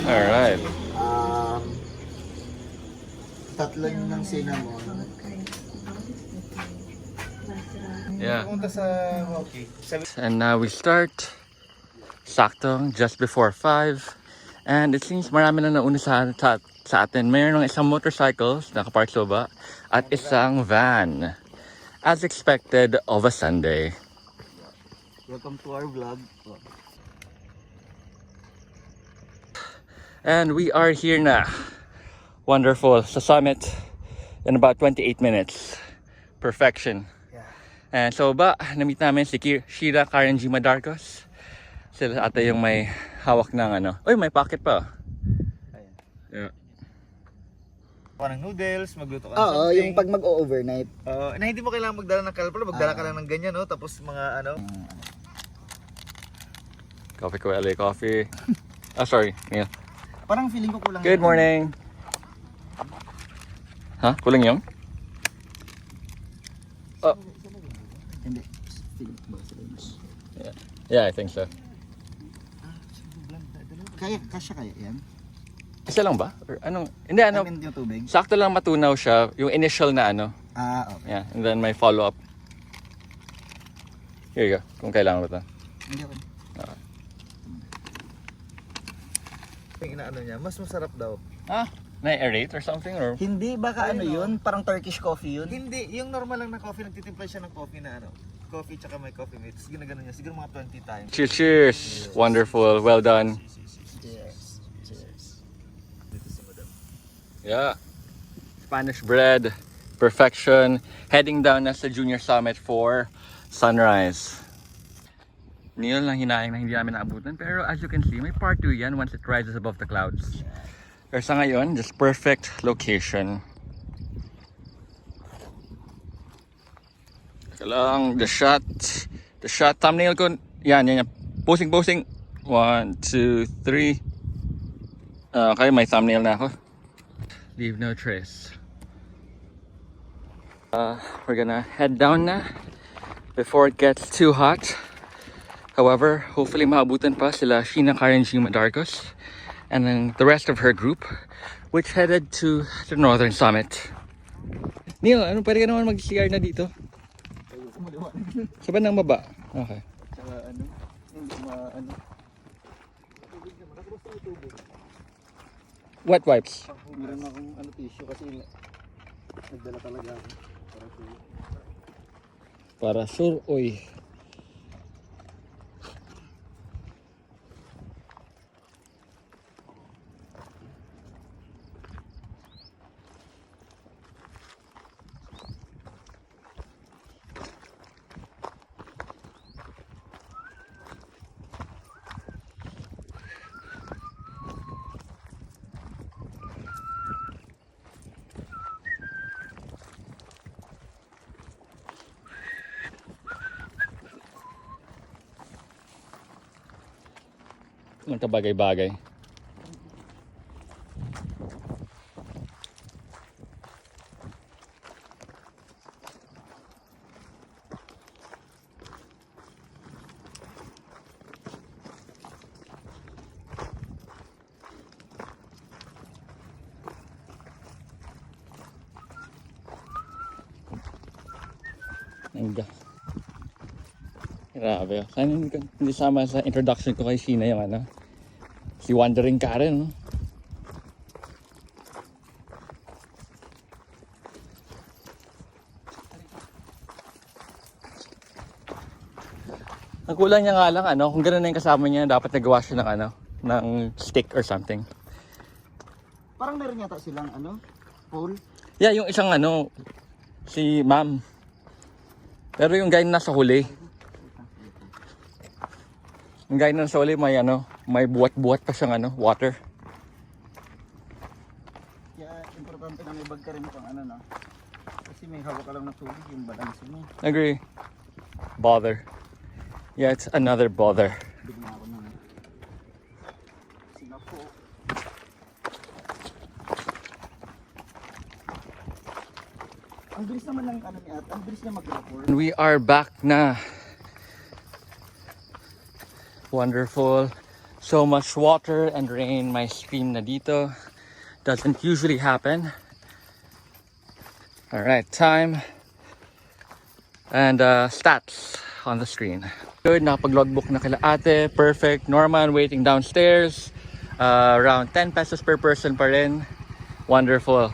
Alright. Tatlo ng cinnamon. Yeah. Pumunta sa hockey. And now we start. Saktong just before 5. And it seems marami na nauna sa atin. Mayroon ng isang motorcycle nakapark sa baba at isang van. As expected of a Sunday. Welcome to our vlog. And we are here na. Wonderful. Sa summit in about 28 minutes. Perfection. Yeah. And so ba, na-meet namin si Shira Karen G. Madarcos. Sila ata yung may hawak ng ano. Uy, may pocket pa. Ayan. Yeah. Parang noodles, magluto ka ng Oo, something. yung pag mag-overnight. Na hindi mo kailangan magdala ng kalpala, magdala ka lang ng ganyan, no? Tapos mga ano. Coffee ko, LA Coffee. Sorry, Neil. Parang feeling ko kulang. Good morning. Ha? Kulang yung? Oh. Hindi. Feeling ko ba sila yun? Yeah, I think so. Kasya kaya yan? Isa lang ba? Or anong? Hindi, ano. I mean, yung tubig? Sakto lang matunaw siya. Yung initial na ano. Okay. Yeah, and then may follow-up. Here you go. Kung kailangan mo ito. Hindi ako. Yung inaano niya, mas masarap daw. Na-aerate or something? Or? Hindi, baka ano yun? Parang Turkish coffee yun? Hindi, yung normal lang na coffee, nagtitimpla siya ng coffee na ano. Coffee tsaka may coffee mix. Ginagano niya, siguro mga 20 times. Cheers, cheers. Wonderful. Well done. Cheers. Cheers. Yeah. Spanish bread. Perfection. Heading down na sa Junior Summit for sunrise. Neil, lang hinaing na hindi namin naabutan. Pero as you can see, may part 2 yan once it rises above the clouds. Pero sa ngayon, just perfect location. Teka lang, the shot thumbnail ko. Yan. Posing. 1, 2, 3. Okay, may thumbnail na ako. Leave no trace. We're gonna head down na before it gets too hot. However, hopefully maabutan pa sila Sheena Karen G. Madarcos and then the rest of her group, which headed to the Northern Summit. Neil, pwede ka naman mag-CR na dito? Sa bandang baba? Okay. Tsaka ano? Hindi ano? Wet wipes. Meron akong tissue kasi nagdala talaga ako. Para sure, oy. Ang kabagay-bagay. Grabe. Sana hindi sama sa introduction ko kay Sheena yung ano. Si Wandering Karen, no? Ang kulang niya nga lang, ano, kung gano'n na yung kasama niya, dapat nagawa siya ng, ano, ng stick or something. Parang meron yata silang pole. Yeah, yung isang ano, si ma'am. Pero yung guy na nasa huli. Yung guy na nasa huli, may ano, may buwat-buwat pa siyang ano, water. Kaya importante na may bag ka rin pang no? Kasi may hawak ka lang na tubig yung balance mo. Agree. Bother. Yeah, it's another bother. Bigla ako na. Sila po. Ang bilis naman ng ni At, ang bilis niya mag-record. We are back na. Wonderful So much water and rain, my screen na dito. Doesn't usually happen. Alright, time and stats on the screen. Good, nakapag-logbook na kila ate. Perfect. Norman waiting downstairs. Around 10 pesos per person pa rin. Wonderful.